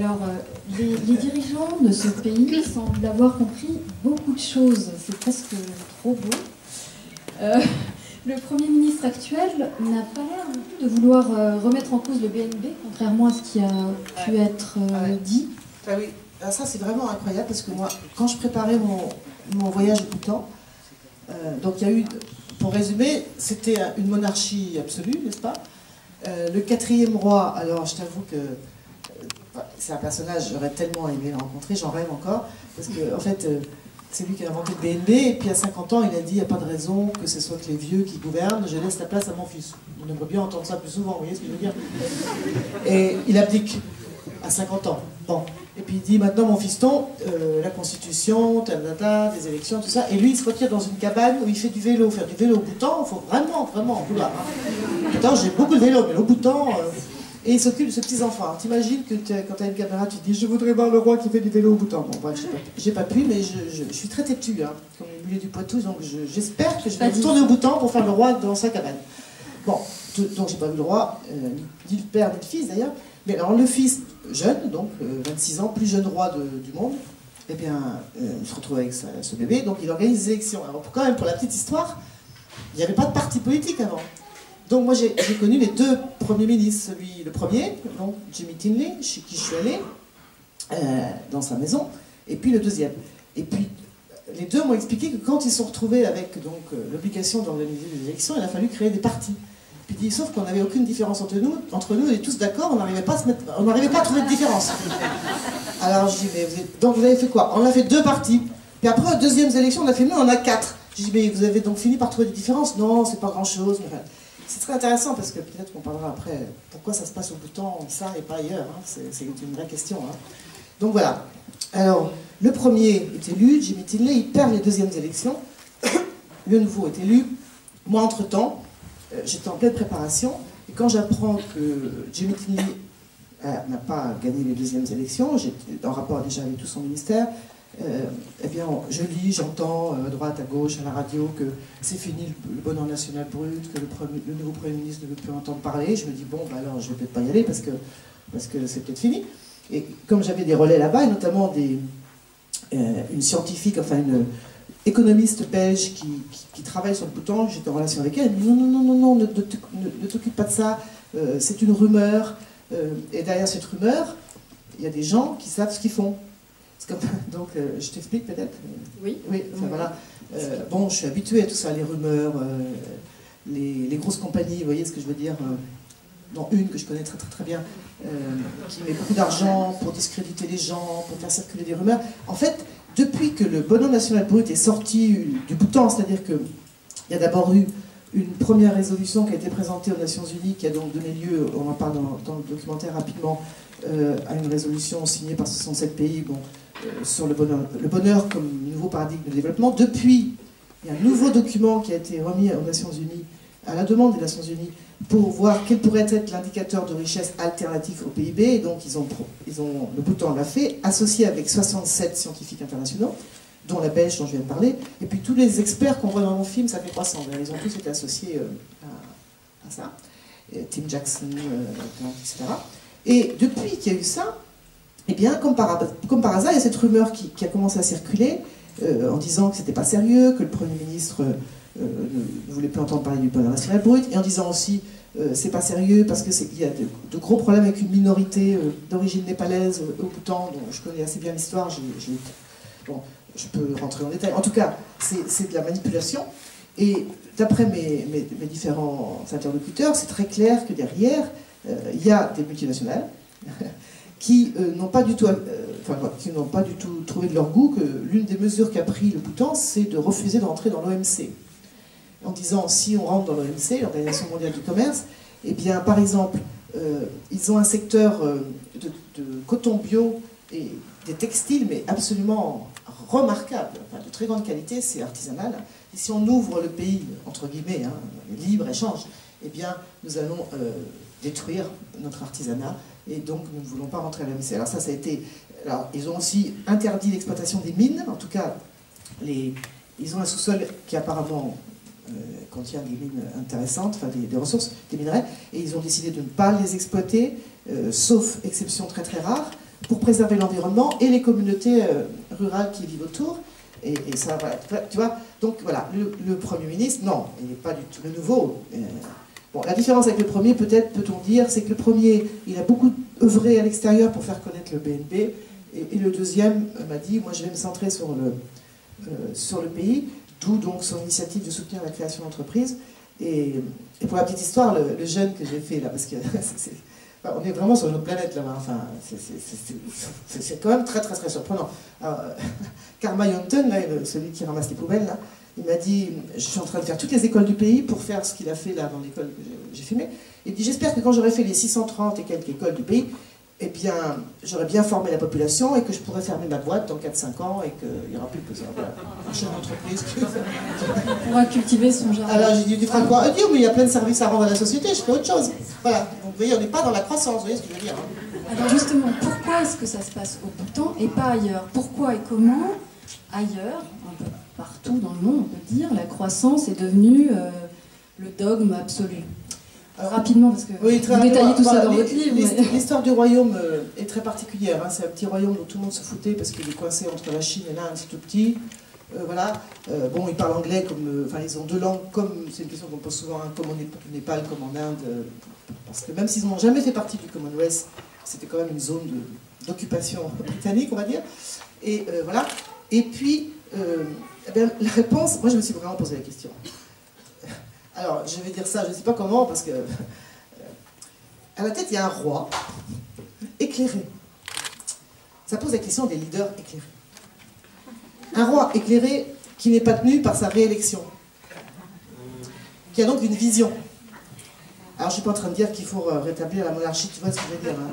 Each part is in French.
Alors, les dirigeants de ce pays semblent avoir compris beaucoup de choses. C'est presque trop beau. Le Premier ministre actuel n'a pas l'air non plus de vouloir remettre en cause le BNB, contrairement à ce qui a pu être dit. Ah oui, alors ça c'est vraiment incroyable parce que moi, quand je préparais mon voyage au Bhoutan, donc il y a eu, pour résumer, c'était une monarchie absolue, n'est-ce pas? Le 4e roi, alors je t'avoue que c'est un personnage, j'aurais tellement aimé le rencontrer, j'en rêve encore, parce que en fait, c'est lui qui a inventé le BNB, et puis à 50 ans, il a dit, il n'y a pas de raison que ce soit que les vieux qui gouvernent, je laisse la place à mon fils. On aimerait bien entendre ça plus souvent, vous voyez ce que je veux dire? Et il abdique à 50 ans. Bon. Et puis il dit, maintenant mon fiston, la constitution, des élections, tout ça, et lui il se retire dans une cabane où il fait du vélo. Faire du vélo au Bhoutan, il faut vraiment en vouloir. Hein. Pourtant j'ai beaucoup de vélo, mais au Bhoutan... Et il s'occupe de ses petits-enfants. Alors t'imagines que quand tu as une caméra, tu te dis « Je voudrais voir le roi qui fait du vélo au Bhoutan ». Bon, bref, j'ai pas pu, mais je suis très têtue, hein, comme le milieu du Poitou, donc j'espère que je vais retourner au Bhoutan pour faire le roi dans sa cabane. Bon, donc j'ai pas vu le roi, ni le père, ni le fils d'ailleurs. Mais alors le fils, jeune, donc 26 ans, plus jeune roi du monde, eh bien, il se retrouve avec ce bébé, donc il organise des élections. Alors quand même, pour la petite histoire, il n'y avait pas de parti politique avant. Donc moi j'ai connu les 2 premiers ministres, le premier, donc Jimmy Tinley, chez qui je suis allée, dans sa maison, et puis le deuxième. Et puis les 2 m'ont expliqué que quand ils se sont retrouvés avec l'obligation d'organiser des élections, il a fallu créer des partis. Puis il dit, sauf qu'on n'avait aucune différence entre nous, on est tous d'accord, on n'arrivait pas à trouver de différence. Alors je dis, mais donc vous avez fait quoi? On a fait 2 partis. Puis après, aux deuxièmes élections, on a fait nous, on a 4. Je dis, mais vous avez donc fini par trouver des différences? Non, c'est pas grand-chose. C'est très intéressant parce que peut-être qu'on parlera après pourquoi ça se passe au Bhoutan, ça et pas ailleurs. Hein. C'est une vraie question. Hein. Donc voilà. Alors, le premier est élu, Jimmy Tinley, il perd les 2e élections. Le nouveau est élu. Moi, entre-temps, j'étais en pleine préparation. Et quand j'apprends que Jimmy Tinley n'a pas gagné les 2e élections, j'étais en rapport déjà avec tout son ministère, eh bien, je lis, j'entends à droite, à gauche, à la radio que c'est fini le bonheur national brut, que le nouveau Premier ministre ne veut plus entendre parler. Je me dis, bon, bah alors je vais peut-être pas y aller parce que c'est peut-être fini. Et comme j'avais des relais là-bas, et notamment une scientifique, enfin une économiste belge qui travaille sur le Bhoutan, j'étais en relation avec elle, elle me dit, non, ne t'occupe pas de ça, c'est une rumeur. Et derrière cette rumeur, il y a des gens qui savent ce qu'ils font. Donc, je t'explique peut-être. Oui. Oui, enfin voilà. Bon, je suis habituée à tout ça, les rumeurs, les grosses compagnies, vous voyez ce que je veux dire, dont une que je connais très très très bien, qui met beaucoup d'argent pour discréditer les gens, pour faire circuler des rumeurs. En fait, depuis que le bonheur national brut est sorti du Bhoutan, c'est-à-dire qu'il y a d'abord eu une première résolution qui a été présentée aux Nations Unies, qui a donc donné lieu, on en parle dans le documentaire rapidement, à une résolution signée par 67 pays, bon, sur le bonheur comme nouveau paradigme de développement. Depuis, il y a un nouveau document qui a été remis aux Nations Unies, à la demande des Nations Unies, pour voir quel pourrait être l'indicateur de richesse alternatif au PIB. Et donc, le Bhoutan l'a fait, associé avec 67 scientifiques internationaux, dont la Belge dont je viens de parler. Et puis tous les experts qu'on voit dans mon film, ça fait 300. Ils ont tous été associés à ça. Et Tim Jackson, etc. Et depuis qu'il y a eu ça, eh bien, comme par hasard, il y a cette rumeur qui a commencé à circuler en disant que c'était pas sérieux, que le Premier ministre ne voulait plus entendre parler du bonheur national brut, et en disant aussi c'est pas sérieux parce qu'il y a de gros problèmes avec une minorité d'origine népalaise au Bhoutan, dont je connais assez bien l'histoire, bon, je peux rentrer en détail. En tout cas, c'est de la manipulation, et d'après mes différents interlocuteurs, c'est très clair que derrière, il y a des multinationales qui n'ont pas du tout trouvé de leur goût que l'une des mesures qu'a pris le Bhoutan, c'est de refuser de rentrer dans l'OMC. En disant, si on rentre dans l'OMC, l'Organisation mondiale du commerce, eh bien, par exemple, ils ont un secteur de coton bio et des textiles, mais absolument remarquable, enfin, de très grande qualité, c'est artisanal. Et si on ouvre le pays, entre guillemets, hein, libre-échange, eh bien, nous allons détruire notre artisanat, et donc nous ne voulons pas rentrer à l'OMC. Alors ça a été... Alors, ils ont aussi interdit l'exploitation des mines, en tout cas, ils ont un sous-sol qui apparemment contient des mines intéressantes, enfin des ressources, des minerais, et ils ont décidé de ne pas les exploiter, sauf exception très très rare, pour préserver l'environnement et les communautés rurales qui vivent autour. Et ça, voilà, tu vois. Donc voilà, le Premier ministre, non, il n'est pas du tout le nouveau. Bon, la différence avec le premier, peut-être, peut-on dire, c'est que le premier, il a beaucoup œuvré à l'extérieur pour faire connaître le BNP, et le deuxième m'a dit, moi je vais me centrer sur le pays, d'où donc son initiative de soutenir la création d'entreprises. Et pour la petite histoire, le jeune que j'ai fait là, parce que on est vraiment sur une autre planète là-bas, enfin, c'est quand même très très très surprenant. Karma Yonton, là, celui qui ramasse les poubelles, là, il m'a dit, je suis en train de faire toutes les écoles du pays pour faire ce qu'il a fait là dans l'école que j'ai filmée. Il dit, j'espère que quand j'aurai fait les 630 et quelques écoles du pays, eh bien, j'aurais bien formé la population et que je pourrais fermer ma boîte dans 4-5 ans et qu'il n'y aura plus que ça. Voilà. Un chef d'entreprise. On pourra cultiver son jardin. Alors j'ai dit, tu feras quoi? Il dit, mais il y a plein de services à rendre à la société, je ferai autre chose. Voilà. Donc vous voyez, on n'est pas dans la croissance, vous voyez ce que je veux dire. Hein. Alors justement, pourquoi est-ce que ça se passe au Bhoutan et pas ailleurs? Pourquoi et comment, ailleurs, un peu partout dans le monde, on peut dire, la croissance est devenue le dogme absolu? Rapidement, parce que oui, vous détaillez tout ça dans votre livre. L'histoire du royaume est très particulière. Hein. C'est un petit royaume dont tout le monde se foutait parce qu'il est coincé entre la Chine et l'Inde, c'est tout petit. Voilà. Bon, ils parlent anglais, enfin, ils ont deux langues, comme c'est une question qu'on pose souvent, hein, comme au Népal, comme en Inde. Parce que même s'ils n'ont jamais fait partie du Commonwealth, c'était quand même une zone d'occupation britannique, on va dire. Et voilà. Et puis, eh bien, la réponse, moi je me suis vraiment posé la question. Alors, je vais dire ça, je ne sais pas comment, parce que à la tête, il y a un roi éclairé. Ça pose la question des leaders éclairés. Un roi éclairé qui n'est pas tenu par sa réélection, qui a donc une vision. Alors, je ne suis pas en train de dire qu'il faut rétablir la monarchie, tu vois ce que je veux dire. Hein.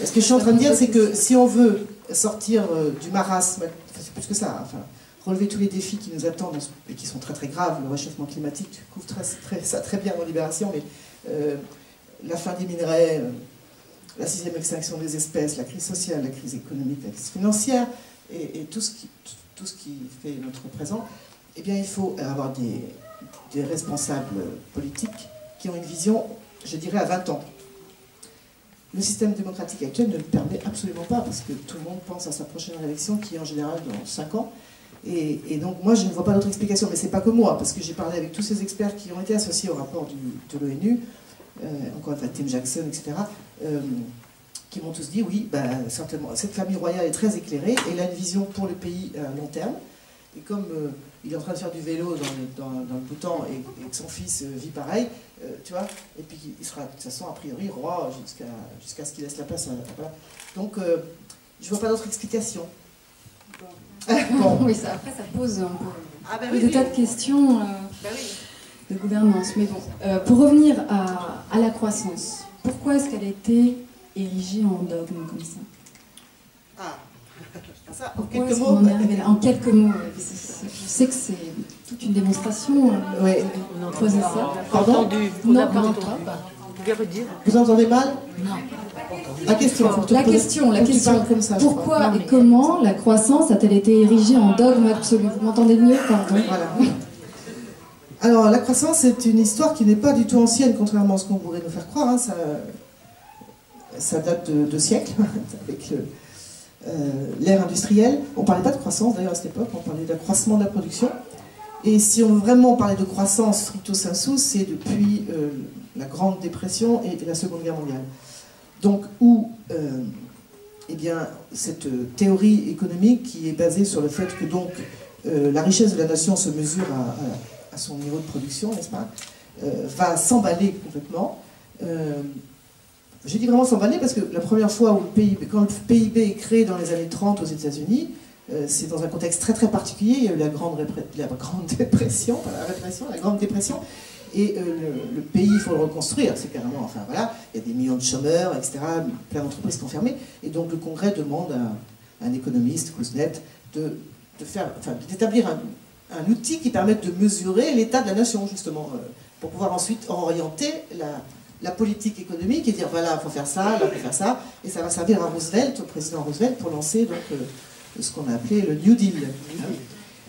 Ce que je suis en train de dire, c'est que si on veut sortir du marasme, c'est plus que ça, enfin, relever tous les défis qui nous attendent et qui sont très très graves, le réchauffement climatique couvre ça très bien en Libération, mais la fin des minerais, la 6e extinction des espèces, la crise sociale, la crise économique, la crise financière, et tout ce qui fait notre présent, eh bien il faut avoir des responsables politiques qui ont une vision, je dirais, à 20 ans. Le système démocratique actuel ne le permet absolument pas, parce que tout le monde pense à sa prochaine élection, qui est en général dans 5 ans. Et donc moi je ne vois pas d'autre explication, mais c'est pas que moi, parce que j'ai parlé avec tous ces experts qui ont été associés au rapport de l'ONU, encore une fois Tim Jackson, etc., qui m'ont tous dit oui, ben, certainement, cette famille royale est très éclairée, et elle a une vision pour le pays à long terme, et comme il est en train de faire du vélo dans le Bhoutan et que son fils vit pareil, tu vois, et puis il sera de toute façon a priori roi jusqu'à ce qu'il laisse la place à... Voilà. Donc je vois pas d'autre explication. Bon. Oui, après ça pose un peu des tas de questions de gouvernance. Mais bon, pour revenir à la croissance, pourquoi est-ce qu'elle a été érigée en dogme comme ça? Ça, pourquoi est-ce qu'on en est arrivé là? En quelques mots, je sais que c'est toute une démonstration. Oui. On a creusé ça. Pardon? Non, vous entendez mal? Non. La question. La question. Comme ça, pourquoi et comment la croissance a-t-elle été érigée en dogme absolu? Vous m'entendez mieux? Pardon. Voilà. Alors, la croissance, c'est une histoire qui n'est pas du tout ancienne, contrairement à ce qu'on pourrait nous faire croire. Hein. Ça date de siècles, avec l'ère industrielle. On ne parlait pas de croissance, d'ailleurs, à cette époque, on parlait d'accroissement de la production. Et si on vraiment parlait de croissance stricto sensu, c'est depuis la Grande Dépression et la Seconde Guerre mondiale. Donc, où eh bien, cette théorie économique qui est basée sur le fait que donc, la richesse de la nation se mesure à son niveau de production, n'est-ce pas, va s'emballer complètement. Je dis vraiment s'emballer parce que la première fois où quand le PIB est créé dans les années 30 aux États-Unis, c'est dans un contexte très très particulier. Il y a eu la Grande Dépression, pas la répression, la Grande Dépression. Et le pays, il faut le reconstruire, c'est carrément, enfin voilà, il y a des millions de chômeurs, etc., plein d'entreprises qui sont fermées, et donc le Congrès demande à un économiste, Kuznets, d'établir un outil qui permette de mesurer l'état de la nation, justement, pour pouvoir ensuite orienter la politique économique et dire, voilà, il faut faire ça, là, il faut faire ça, et ça va servir à Roosevelt, au président Roosevelt, pour lancer donc ce qu'on a appelé le New Deal.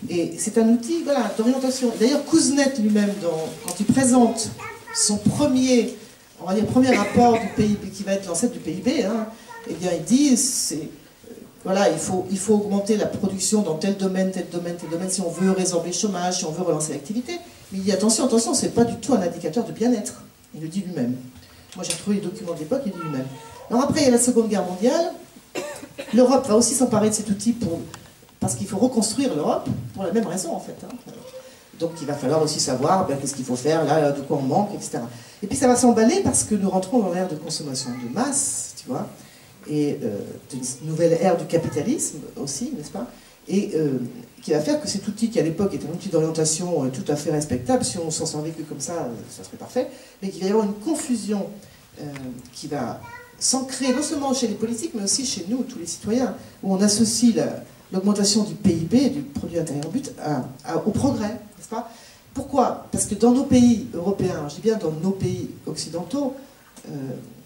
Et c'est un outil voilà, d'orientation. D'ailleurs, Kuznets lui-même, quand il présente son premier rapport du PIB, qui va être l'ancêtre du PIB, hein, eh bien, il dit, voilà, il faut augmenter la production dans tel domaine, tel domaine, tel domaine, si on veut résorber le chômage, si on veut relancer l'activité. Mais il dit, attention, attention, c'est pas du tout un indicateur de bien-être. Il le dit lui-même. Moi, j'ai retrouvé les documents de l'époque, il dit lui-même. Alors après, il y a la Seconde Guerre mondiale. L'Europe va aussi s'emparer de cet outil parce qu'il faut reconstruire l'Europe pour la même raison, en fait. Hein. Donc, il va falloir aussi savoir qu'est-ce qu'il faut faire, là, de quoi on manque, etc. Et puis, ça va s'emballer parce que nous rentrons dans l'ère de consommation de masse, tu vois, et d'une nouvelle ère du capitalisme aussi, n'est-ce pas? Et qui va faire que cet outil qui, à l'époque, était un outil d'orientation tout à fait respectable, si on s'en servait que comme ça serait parfait, mais qu'il va y avoir une confusion qui va s'ancrer non seulement chez les politiques, mais aussi chez nous, tous les citoyens, où on associe l'augmentation du PIB, du produit intérieur brut, au progrès, n'est-ce pas? Pourquoi? Parce que dans nos pays européens, je dis bien dans nos pays occidentaux,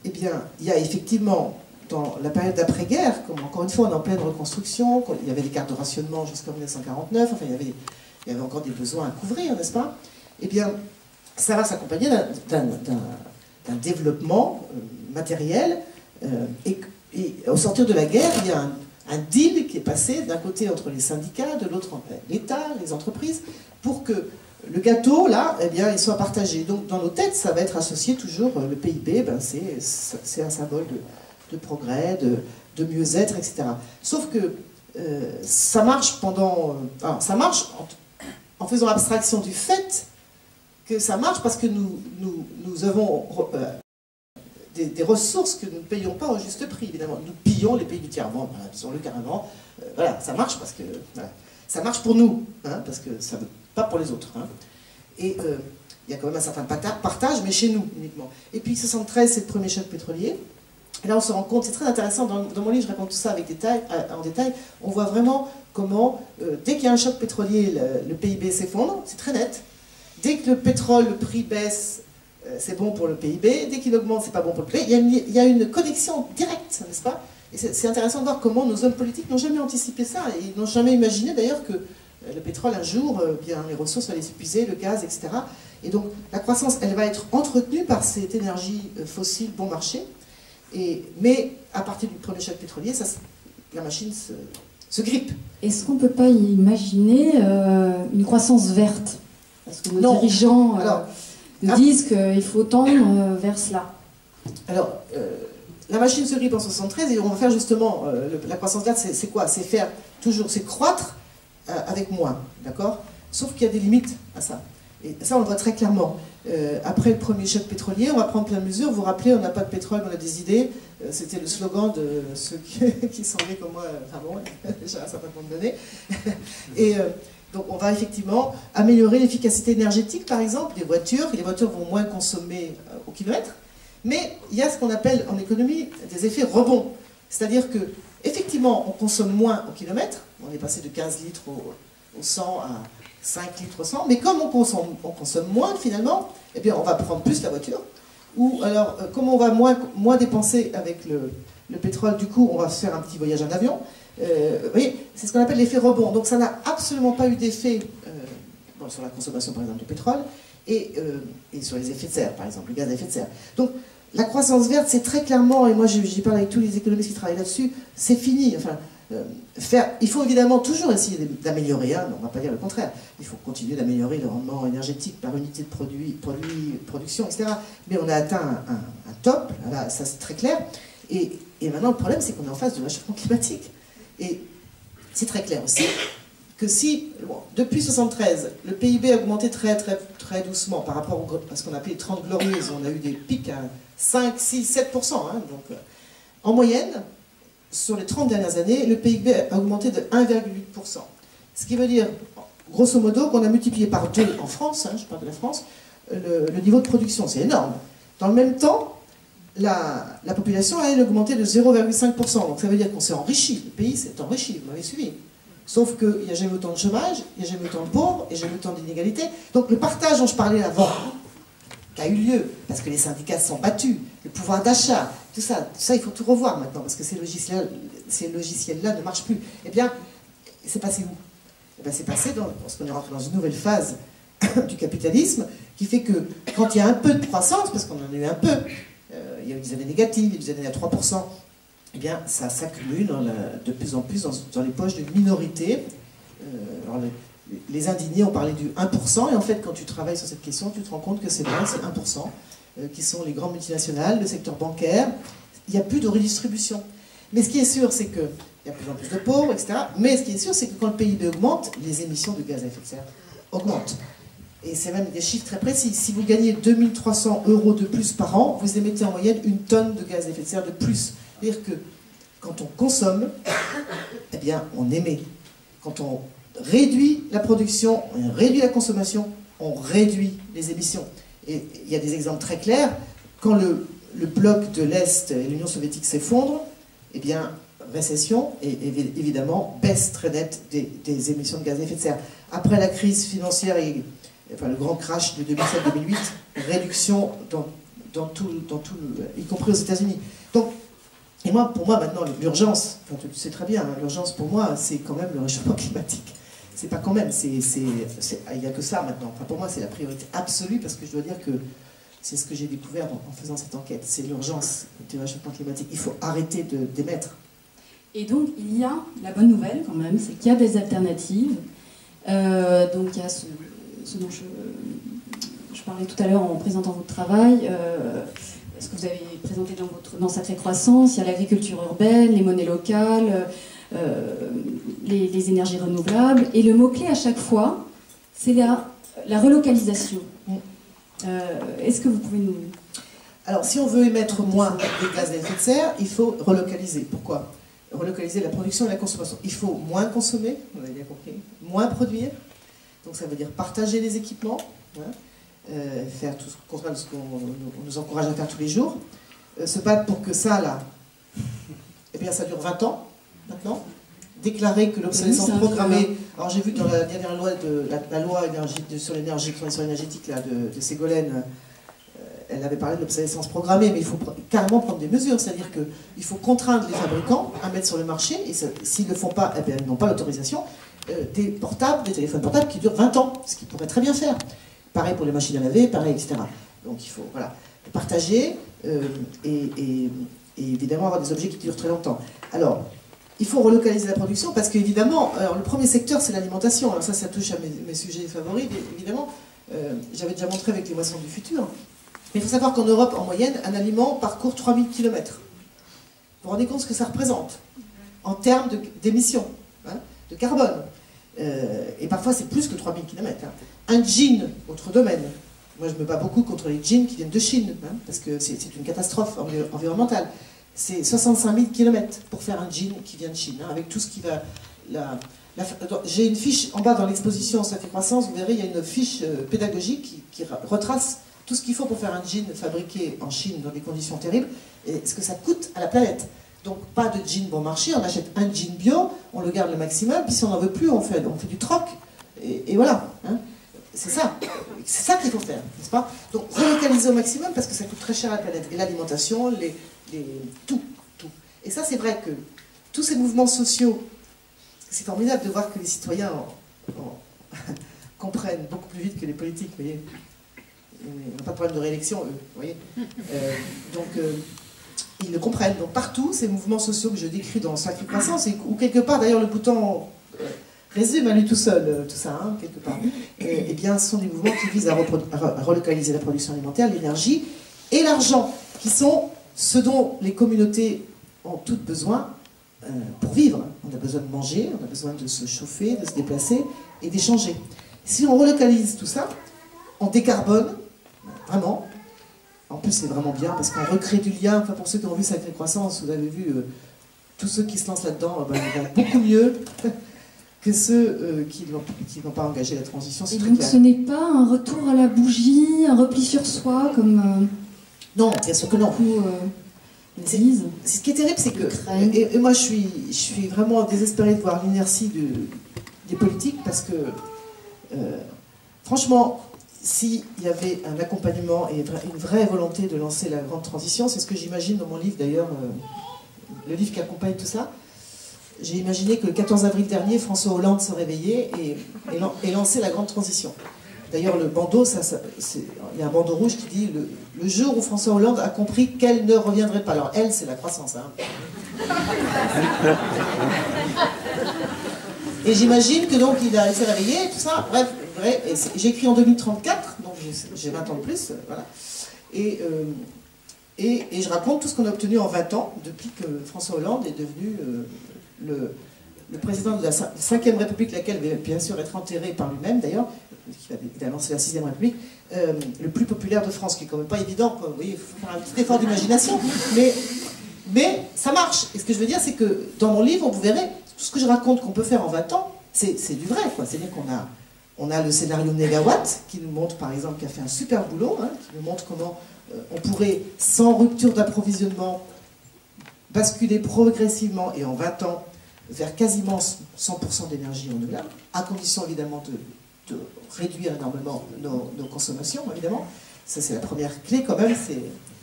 eh bien, il y a effectivement, dans la période d'après-guerre, comme encore une fois on est en pleine reconstruction, il y avait des cartes de rationnement jusqu'en 1949, enfin il y avait encore des besoins à couvrir, n'est-ce pas? Eh bien, ça va s'accompagner d'un développement matériel, et au sortir de la guerre, il y a un deal qui est passé d'un côté entre les syndicats, de l'autre l'État, les entreprises, pour que le gâteau, là, eh bien, il soit partagé. Donc, dans nos têtes, ça va être associé toujours, le PIB, ben, c'est un symbole de progrès, de mieux-être, etc. Sauf que ça marche ça marche en faisant abstraction du fait que ça marche parce que nous avons des ressources que nous ne payons pas au juste prix, évidemment. Nous pillons les pays du tiers-monde, voilà, disons-le carrément. Voilà, ça marche parce que... Voilà, ça marche pour nous, hein, parce que ça ne veut pas pour les autres. Hein. Et il y a quand même un certain partage, mais chez nous uniquement. Et puis 1973, c'est le premier choc pétrolier. Et là, on se rend compte, c'est très intéressant, dans mon livre, je raconte tout ça en détail, on voit vraiment comment, dès qu'il y a un choc pétrolier, le PIB s'effondre, c'est très net. Dès que le pétrole, le prix baisse, c'est bon pour le PIB. Dès qu'il augmente, c'est pas bon pour le PIB. Il y a une connexion directe, n'est-ce pas? Et c'est intéressant de voir comment nos hommes politiques n'ont jamais anticipé ça. Et ils n'ont jamais imaginé d'ailleurs que le pétrole, un jour, bien, les ressources allaient s'épuiser, le gaz, etc. Et donc, la croissance, elle va être entretenue par cette énergie fossile bon marché. Mais à partir du premier choc pétrolier, la machine se grippe. Est-ce qu'on ne peut pas imaginer une croissance verte? Parce que nos dirigeants nous disent qu'il faut tendre vers cela. Alors, la machine se grippe en 73 et on va faire justement la croissance verte, c'est quoi? C'est faire toujours, c'est croître avec moins, d'accord? Sauf qu'il y a des limites à ça. Et ça, on le voit très clairement. Après le premier choc pétrolier, on va prendre plein de mesures. Vous vous rappelez, on n'a pas de pétrole, on a des idées. C'était le slogan de ceux qui sont nés comme moi, enfin bon, déjà un certain nombre d'années. Et donc, on va effectivement améliorer l'efficacité énergétique, par exemple, des voitures. Les voitures vont moins consommer au kilomètre. Mais il y a ce qu'on appelle en économie des effets rebonds. C'est-à-dire que, effectivement, on consomme moins au kilomètre. On est passé de 15 litres au 100 à 5 litres au 100. Mais comme on consomme moins, finalement, eh bien, on va prendre plus la voiture. Ou alors, comme on va moins dépenser avec le pétrole, du coup, on va se faire un petit voyage en avion. Vous voyez, c'est ce qu'on appelle l'effet rebond. Donc, ça n'a absolument pas eu d'effet sur la consommation, par exemple, de pétrole. Et sur les effets de serre, par exemple, le gaz à effet de serre. Donc, la croissance verte, c'est très clairement, et moi j'y parle avec tous les économistes qui travaillent là-dessus, c'est fini. Enfin, il faut évidemment toujours essayer d'améliorer, hein, on ne va pas dire le contraire. Il faut continuer d'améliorer le rendement énergétique par unité de production, etc. Mais on a atteint un top, là, ça c'est très clair. Et maintenant, le problème, c'est qu'on est en face de réchauffement climatique. Et c'est très clair aussi que si, depuis 1973, le PIB a augmenté très, très, très doucement par rapport à ce qu'on appelait les 30 glorieuses, on a eu des pics à 5, 6, 7%. Hein, donc, en moyenne, sur les 30 dernières années, le PIB a augmenté de 1,8%. Ce qui veut dire, grosso modo, qu'on a multiplié par 2 en France, hein, je parle de la France, le niveau de production. C'est énorme. Dans le même temps, la population a augmenté de 0,5%. Donc ça veut dire qu'on s'est enrichi. Le pays s'est enrichi, vous m'avez suivi. Sauf qu'il n'y a jamais autant de chômage, il n'y a jamais autant de pauvres, et jamais autant d'inégalités. Donc le partage dont je parlais avant, qui a eu lieu, parce que les syndicats se sont battus, le pouvoir d'achat, tout ça, il faut tout revoir maintenant, parce que ces logiciels-là ne marchent plus. Eh bien, c'est passé où? Eh bien, c'est passé parce qu'on est rentré dans une nouvelle phase du capitalisme, qui fait que quand il y a un peu de croissance, parce qu'on en a eu un peu, il y a eu des années négatives, il y a eu des années à 3%, eh bien, ça s'accumule de plus en plus dans les poches d'une minorité. Alors les indignés ont parlé du 1%, et en fait, quand tu travailles sur cette question, tu te rends compte que c'est vrai, c'est 1%, qui sont les grandes multinationales, le secteur bancaire. Il n'y a plus de redistribution. Mais ce qui est sûr, c'est qu'il y a de plus en plus de pauvres, etc. Mais ce qui est sûr, c'est que quand le PIB augmente, les émissions de gaz à effet de serre augmentent. Et c'est même des chiffres très précis. Si vous gagnez 2300 € de plus par an, vous émettez en moyenne 1 tonne de gaz à effet de serre de plus. C'est-à-dire que quand on consomme, eh bien, on émet. Quand on réduit la production, on réduit la consommation, on réduit les émissions. Et il y a des exemples très clairs. Quand le bloc de l'Est et l'Union soviétique s'effondrent, eh bien, récession et évidemment baisse très nette des émissions de gaz à effet de serre. Après la crise financière enfin le grand crash de 2007-2008, réduction dans tout, y compris aux États-Unis. Donc, et moi, pour moi maintenant, l'urgence, enfin, tu le sais très bien, hein, l'urgence pour moi, c'est quand même le réchauffement climatique. C'est pas quand même, il n'y a que ça maintenant. Enfin, pour moi, c'est la priorité absolue, parce que je dois dire que c'est ce que j'ai découvert en faisant cette enquête. C'est l'urgence du réchauffement climatique. Il faut arrêter d'émettre. Et donc, il y a la bonne nouvelle quand même, c'est qu'il y a des alternatives. Donc, il y a ce dont je parlais tout à l'heure en présentant votre travail, ce que vous avez présenté dans Sacrée Croissance. Il y a l'agriculture urbaine, les monnaies locales, les énergies renouvelables. Et le mot-clé à chaque fois, c'est la relocalisation. Est-ce que vous pouvez nous... Alors, si on veut émettre moins de gaz à effet de serre, il faut relocaliser. Pourquoi? Relocaliser la production et la consommation. Il faut moins consommer, vous avez bien compris, moins produire. Donc ça veut dire partager les équipements, hein, faire tout ce contraire de ce qu'on nous encourage à faire tous les jours. Se battre pour que ça, là, eh bien ça dure 20 ans, maintenant. Déclarer que l'obsolescence programmée... Alors j'ai vu dans la dernière loi, la loi sur l'énergie, transition énergétique là, de Ségolène, elle avait parlé de l'obsolescence programmée, mais il faut carrément prendre des mesures, c'est-à-dire qu'il faut contraindre les fabricants à mettre sur le marché, et s'ils ne le font pas, eh bien, ils n'ont pas l'autorisation, des téléphones portables qui durent 20 ans, ce qu'ils pourraient très bien faire. Pareil pour les machines à laver, pareil, etc. Donc il faut partager et évidemment avoir des objets qui durent très longtemps. Alors, il faut relocaliser la production parce qu'évidemment, le premier secteur c'est l'alimentation. Alors ça touche à mes sujets favoris, évidemment. J'avais déjà montré avec les moissons du futur. Mais il faut savoir qu'en Europe, en moyenne, un aliment parcourt 3000 km. Vous vous rendez compte ce que ça représente en termes d'émissions, hein, de carbone. Et parfois, c'est plus que 3000 km. Hein. Un jean, autre domaine. Moi, je me bats beaucoup contre les jeans qui viennent de Chine, hein, parce que c'est une catastrophe environnementale. C'est 65 000 km pour faire un jean qui vient de Chine, hein, avec tout ce qui va... J'ai une fiche en bas dans l'exposition Sacrée Croissance, vous verrez, il y a une fiche pédagogique qui retrace tout ce qu'il faut pour faire un jean fabriqué en Chine dans des conditions terribles, et ce que ça coûte à la planète. Donc pas de jean bon marché, on achète un jean bio, on le garde le maximum, puis si on n'en veut plus, on fait du troc, et voilà. Hein. C'est ça qu'il faut faire, n'est-ce pas? Donc relocaliser au maximum parce que ça coûte très cher à la planète. Et l'alimentation, tout. Et ça, c'est vrai que tous ces mouvements sociaux, c'est formidable de voir que les citoyens comprennent beaucoup plus vite que les politiques, vous voyez. Ils n'ont pas de problème de réélection, eux, vous voyez. Ils le comprennent. Donc partout, ces mouvements sociaux que je décris dans Sacrée Croissance, ou quelque part, d'ailleurs, le bouton résume à lui tout seul, tout ça, hein, quelque part. Eh bien, ce sont des mouvements qui visent à relocaliser la production alimentaire, l'énergie et l'argent, qui sont ce dont les communautés ont toutes besoin pour vivre. On a besoin de manger, on a besoin de se chauffer, de se déplacer et d'échanger. Si on relocalise tout ça, on décarbone, vraiment. En plus, c'est vraiment bien parce qu'on recrée du lien. Enfin, pour ceux qui ont vu Sacrée Croissance, vous avez vu tous ceux qui se lancent là-dedans, ils vont beaucoup mieux que ceux qui n'ont pas engagé la transition. Et donc ce n'est pas un retour à la bougie, un repli sur soi, comme... non, bien sûr que non. Ce qui est terrible, c'est que... Et moi, je suis vraiment désespérée de voir l'inertie des politiques parce que, franchement, s'il y avait un accompagnement et une vraie volonté de lancer la grande transition, c'est ce que j'imagine dans mon livre d'ailleurs, le livre qui accompagne tout ça, j'ai imaginé que le 14 avril dernier, François Hollande se réveillait et lançait la grande transition. D'ailleurs, le bandeau, il y a un bandeau rouge qui dit le jour où François Hollande a compris qu'elle ne reviendrait pas. Alors, elle, c'est la croissance. Hein. Et j'imagine que donc il s'est réveillé, tout ça, bref, j'ai écrit en 2034, donc j'ai 20 ans de plus, voilà. Et je raconte tout ce qu'on a obtenu en 20 ans, depuis que François Hollande est devenu le président de la 5e République, laquelle va bien sûr être enterré par lui-même d'ailleurs, qui va évidemment c'est la 6e République, le plus populaire de France, qui est quand même pas évident, quoi. Vous voyez, il faut faire un petit effort d'imagination, mais ça marche. Et ce que je veux dire, c'est que dans mon livre, vous verrez, tout ce que je raconte qu'on peut faire en 20 ans, c'est du vrai, quoi. C'est-à-dire qu'on a le scénario Négawatt, qui nous montre, par exemple, qui a fait un super boulot, hein, qui nous montre comment on pourrait, sans rupture d'approvisionnement, basculer progressivement et en 20 ans vers quasiment 100% d'énergie renouvelable, à condition évidemment de réduire énormément nos consommations, évidemment. Ça, c'est la première clé quand même,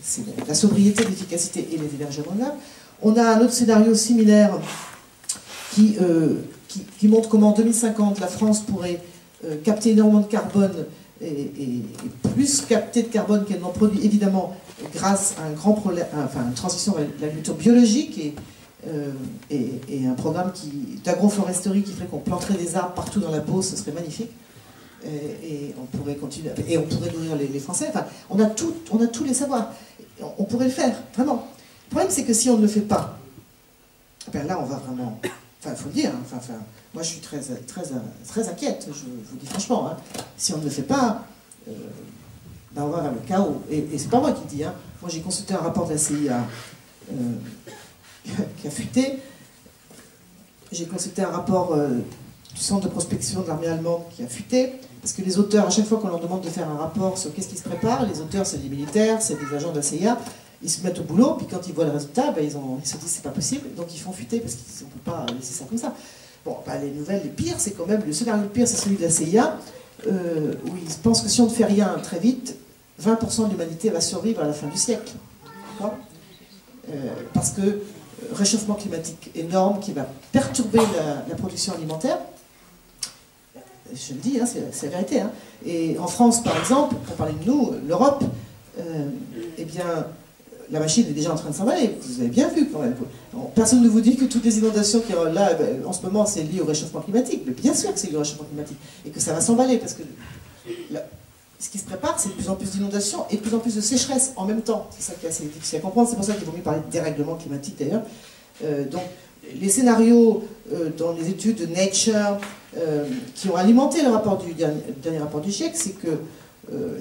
c'est la sobriété, l'efficacité et les énergies renouvelables. On a un autre scénario similaire qui montre comment en 2050 la France pourrait capter énormément de carbone et plus capter de carbone qu'elle n'en produit, évidemment grâce à une transition vers l'agriculture biologique et un programme d'agroforesterie qui ferait qu'on planterait des arbres partout dans la Beauce, ce serait magnifique. Et on pourrait continuer, et on pourrait nourrir les Français. Enfin, on a tous les savoirs. On pourrait le faire, vraiment. Le problème, c'est que si on ne le fait pas, ben là, on va vraiment... Enfin, il faut le dire, hein, moi je suis très inquiète, je vous dis franchement. Hein. Si on ne le fait pas, ben on va vers le chaos. Et c'est pas moi qui le dis. Hein. Moi j'ai consulté un rapport de la CIA qui a fuité. J'ai consulté un rapport du centre de prospection de l'armée allemande qui a fuité. Parce que les auteurs, à chaque fois qu'on leur demande de faire un rapport sur qu'est-ce qui se prépare, les auteurs c'est des militaires, c'est des agents de la CIA, ils se mettent au boulot, puis quand ils voient le résultat, ben, ils se disent c'est pas possible, donc ils font fuiter parce qu'on ne peut pas laisser ça comme ça. Bon, ben, les nouvelles, les pires, c'est quand même, le scénario le pire, c'est celui de la CIA, où ils pensent que si on ne fait rien très vite, 20% de l'humanité va survivre à la fin du siècle. D'accord ? Parce que réchauffement climatique énorme qui va perturber la production alimentaire. Je le dis, hein, c'est la vérité. Hein. Et en France, par exemple, pour parler de nous, l'Europe, eh bien, la machine est déjà en train de s'emballer. Vous avez bien vu quand même. Personne ne vous dit que toutes les inondations qu'il y a là, en ce moment, c'est lié au réchauffement climatique. Mais bien sûr que c'est lié au réchauffement climatique. Et que ça va s'emballer parce que ce qui se prépare, c'est de plus en plus d'inondations et de plus en plus de sécheresse en même temps. C'est ça qui est assez difficile à comprendre. C'est pour ça qu'il vaut mieux parler de dérèglement climatique d'ailleurs. Donc, les scénarios dans les études de Nature qui ont alimenté le dernier rapport du GIEC, c'est que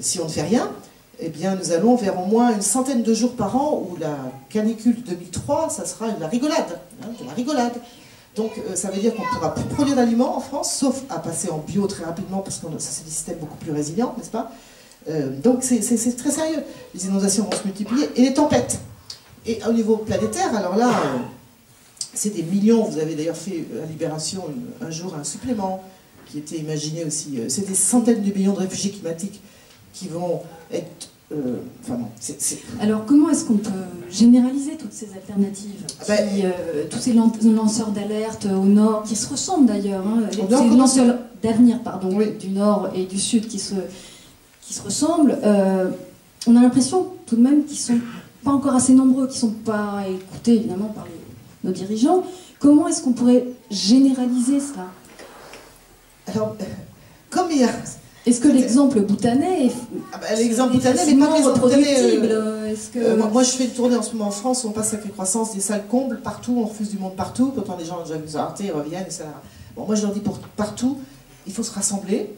si on ne fait rien, eh bien, nous allons vers au moins une centaine de jours par an où la canicule de 2003, ça sera de la rigolade. Hein, de la rigolade. Donc, ça veut dire qu'on ne pourra plus produire d'aliments en France, sauf à passer en bio très rapidement, parce que ça, c'est des systèmes beaucoup plus résilients, n'est-ce pas? Donc, c'est très sérieux. Les inondations vont se multiplier, et les tempêtes. Et au niveau planétaire, alors là... c'est des millions, vous avez d'ailleurs fait à Libération un jour un supplément qui était imaginé aussi. C'est des centaines de millions de réfugiés climatiques qui vont être... enfin bon, Alors comment est-ce qu'on peut généraliser toutes ces alternatives tous ces lanceurs d'alerte au nord, qui se ressemblent d'ailleurs, hein, ces lanceurs d'avenir, pardon, oui, du nord et du sud qui se ressemblent, on a l'impression tout de même qu'ils ne sont pas encore assez nombreux, qu'ils ne sont pas écoutés évidemment par nos dirigeants. Comment est-ce qu'on pourrait généraliser cela? Alors, comme il y a... Est-ce que l'exemple bhoutanais est... l'exemple bhoutanais, mais pas l'exemple bhoutanais. Moi, je fais une tournée en ce moment en France où on passe avec une croissance, des salles combles partout, on refuse du monde partout. Pourtant, les gens ont déjà vu Arte, ils reviennent, etc. Bon, moi, je leur dis pour partout, il faut se rassembler.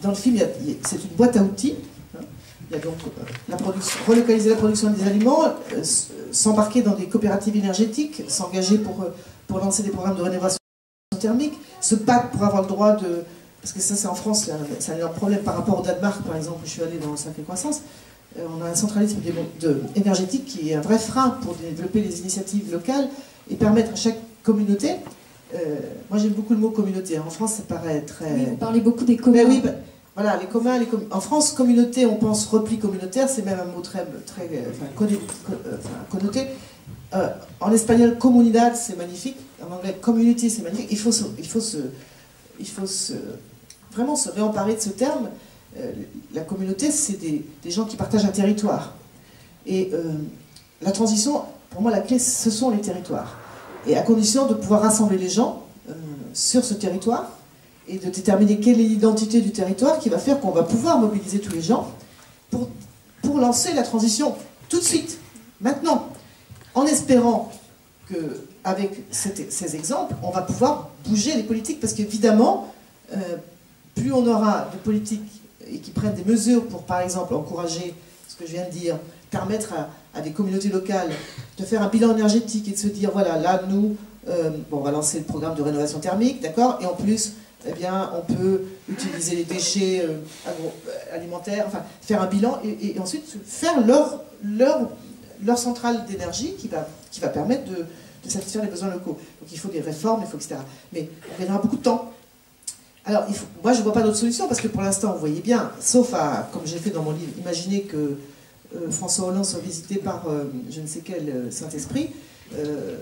Dans le film, c'est une boîte à outils. Il y a donc relocaliser la production des aliments, s'embarquer dans des coopératives énergétiques, s'engager pour lancer des programmes de rénovation thermique, se battre pour avoir le droit de... Parce que ça, c'est en France, c'est un énorme problème par rapport au Danemark, par exemple, où je suis allée dans le Sacré Croissance. On a un centralisme énergétique qui est un vrai frein pour développer les initiatives locales et permettre à chaque communauté... moi, j'aime beaucoup le mot communauté. En France, ça paraît très... Oui, vous parlez beaucoup des communs. Oui, voilà, les communs, en France, communauté, on pense repli communautaire, c'est même un mot très connoté. En espagnol, comunidad, c'est magnifique. En anglais, community, c'est magnifique. Il faut vraiment se réemparer de ce terme. La communauté, c'est des gens qui partagent un territoire. Et la transition, Pour moi, la clé, ce sont les territoires. Et à condition de pouvoir rassembler les gens sur ce territoire et de déterminer quelle est l'identité du territoire qui va faire qu'on va pouvoir mobiliser tous les gens pour lancer la transition tout de suite, maintenant, en espérant qu'avec ces exemples, on va pouvoir bouger les politiques, parce qu'évidemment, plus on aura de politiques et qui prennent des mesures pour, par exemple, encourager ce que je viens de dire, permettre à des communautés locales de faire un bilan énergétique et de se dire, voilà, là, nous, bon, on va lancer le programme de rénovation thermique, d'accord, et en plus, eh bien, on peut utiliser les déchets alimentaires, enfin, faire un bilan et ensuite faire leur centrale d'énergie qui va permettre de satisfaire les besoins locaux. Donc il faut des réformes, il faut etc. Mais on gagnera beaucoup de temps. Alors, moi, je ne vois pas d'autre solution, parce que pour l'instant, vous voyez bien, sauf à, comme j'ai fait dans mon livre, imaginez que François Hollande soit visité par je ne sais quel Saint-Esprit,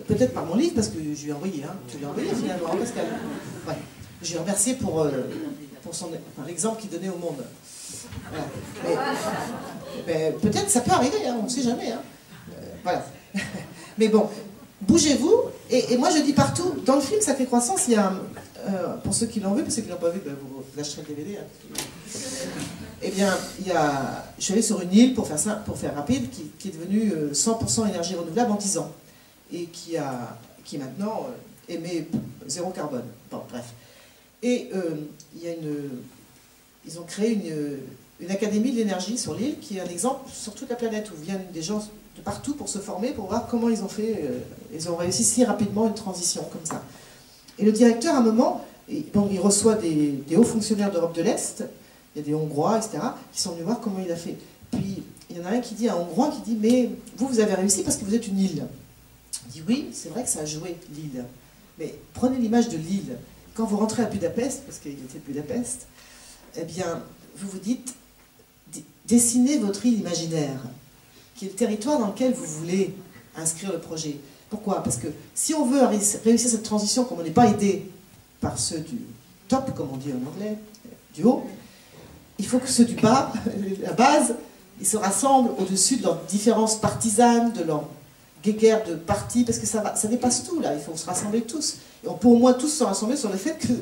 peut-être par mon livre, parce que je lui ai envoyé, hein, tu l'as envoyé finalement, hein, Pascal. Ouais. Je lui ai remercié pour l'exemple qu'il donnait au monde. Voilà. Mais peut-être ça peut arriver, hein, on ne sait jamais. Hein. Voilà. Mais bon, bougez-vous. Et moi je dis partout, dans le film Sacrée Croissance, il y a, pour ceux qui l'ont vu, pour ceux qui ne l'ont pas vu, ben, vous lâcherez le DVD. Hein. Eh bien, je suis allée sur une île, pour faire rapide, qui est devenue 100% énergie renouvelable en 10 ans. Et qui maintenant émet 0 carbone. Bon, bref. Et ils ont créé une académie de l'énergie sur l'île, qui est un exemple sur toute la planète, où viennent des gens de partout pour se former, pour voir comment ils ont fait, ils ont réussi si rapidement une transition comme ça. Et le directeur, à un moment, il reçoit des hauts fonctionnaires d'Europe de l'Est, il y a des Hongrois, etc., qui sont venus voir comment il a fait. Puis, il y en a un Hongrois qui dit, mais vous avez réussi parce que vous êtes une île. Il dit, oui, c'est vrai que ça a joué, l'île. Mais prenez l'image de l'île. Quand vous rentrez à Budapest, parce qu'il était de Budapest, eh bien, vous vous dites, dessinez votre île imaginaire, qui est le territoire dans lequel vous voulez inscrire le projet. Pourquoi? Parce que si on veut réussir cette transition, comme on n'est pas aidé par ceux du top, comme on dit en anglais, du haut, il faut que ceux du bas, la base, ils se rassemblent au-dessus de leurs différences partisanes, de leurs guéguerres de partis, parce que ça dépasse tout, là, il faut se rassembler tous. Et on peut au moins tous se rassembler sur le fait que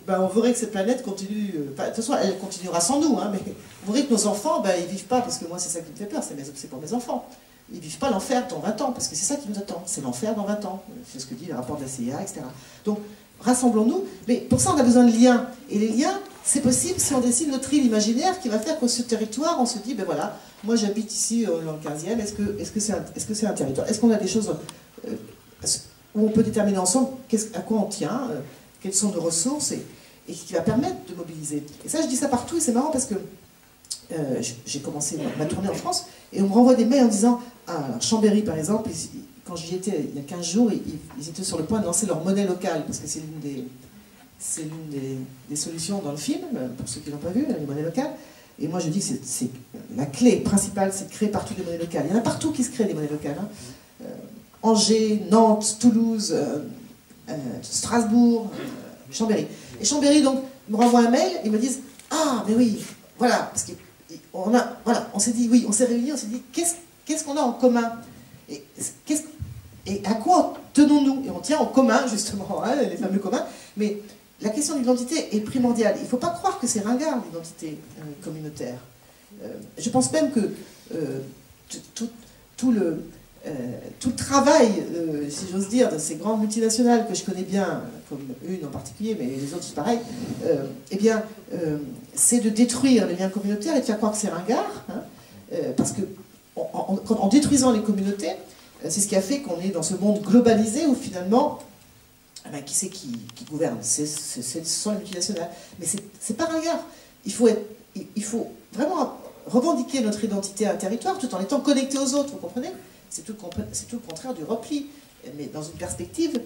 on voudrait que cette planète continue, de toute façon elle continuera sans nous, hein, mais on voudrait que nos enfants, ils vivent pas, parce que moi c'est ça qui me fait peur, c'est pour mes enfants, ils vivent pas l'enfer dans 20 ans, parce que c'est ça qui nous attend, c'est l'enfer dans 20 ans, c'est ce que dit le rapport de la CIA, etc. Donc rassemblons-nous, mais pour ça on a besoin de liens, et les liens, c'est possible si on dessine notre île imaginaire qui va faire qu'au ce territoire, on se dit, voilà, moi j'habite ici dans le 15e, est-ce que c'est un territoire? Est-ce qu'on a des choses où on peut déterminer ensemble à quoi on tient, quelles sont nos ressources, et qui va permettre de mobiliser. Et ça, je dis ça partout, et c'est marrant parce que j'ai commencé ma tournée en France, et on me renvoie des mails en disant, Chambéry par exemple, quand j'y étais il y a 15 jours, ils étaient sur le point de lancer leur monnaie locale, parce que c'est l'une des solutions dans le film, pour ceux qui ne l'ont pas vu, les monnaies locales. Et moi je dis que la clé principale, c'est de créer partout des monnaies locales. Il y en a partout qui se créent des monnaies locales. Hein. Angers, Nantes, Toulouse, Strasbourg, Chambéry. Et Chambéry donc me renvoie un mail, ils me disent, mais oui, voilà, parce on s'est dit, oui, on s'est réunis, on s'est dit, qu'est-ce qu'on a en commun, et à quoi tenons-nous? Et on tient en commun, justement, hein, les fameux communs, mais la question de l'identité est primordiale. Il ne faut pas croire que c'est ringard, l'identité communautaire. Je pense même que tout le travail, si j'ose dire, de ces grandes multinationales que je connais bien, comme une en particulier, mais les autres c'est pareil, c'est de détruire les liens communautaires et de faire croire que c'est ringard, hein, parce que en détruisant les communautés, c'est ce qui a fait qu'on est dans ce monde globalisé où finalement, qui c'est qui gouverne? Ce sont les multinationales. Mais c'est pas ringard. Il faut vraiment revendiquer notre identité à un territoire tout en étant connecté aux autres, vous comprenez? C'est tout le contraire du repli, mais dans une perspective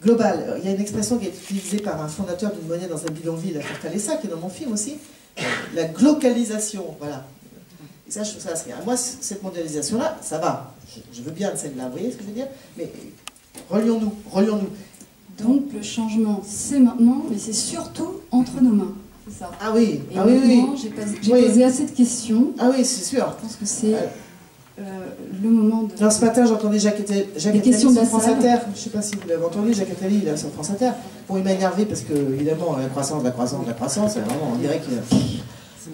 globale. Il y a une expression qui est utilisée par un fondateur d'une monnaie dans un bidonville à Fortaleza, qui est dans mon film aussi, la glocalisation, voilà. Et ça, je trouve ça assez... Moi, cette mondialisation-là, ça va. Je veux bien celle-là, vous voyez ce que je veux dire? Mais relions-nous. Donc le changement, c'est maintenant, mais c'est surtout entre nos mains. C'est ça. Ah oui, oui. J'ai posé assez de questions. Ah oui, c'est sûr. Je pense que c'est le moment de... Alors ce matin, j'entendais Jacques Attali questions de sur la France salle. Inter. Je ne sais pas si vous l'avez entendu, Jacques Attali, là, sur France Inter. Bon, il m'a énervé parce que, évidemment, la croissance, vraiment, on dirait que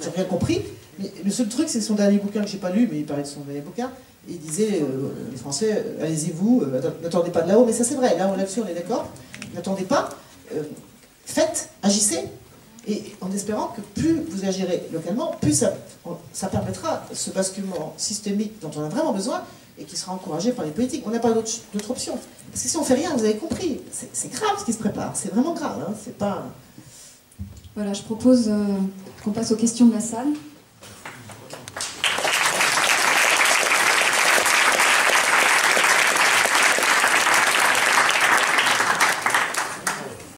j'ai rien compris. Mais le seul truc, c'est son dernier bouquin que j'ai pas lu, mais il parlait de son dernier bouquin. Il disait, les Français, allez-y-vous, n'attendez pas de là-haut. Mais ça, c'est vrai, là, là-dessus, on est d'accord. N'attendez pas, faites, agissez. Et en espérant que plus vous agirez localement, plus ça permettra ce basculement systémique dont on a vraiment besoin et qui sera encouragé par les politiques. On n'a pas d'autre option. Parce que si on ne fait rien, vous avez compris, c'est grave ce qui se prépare. C'est vraiment grave. Hein, c'est pas... Voilà, je propose qu'on passe aux questions de la salle.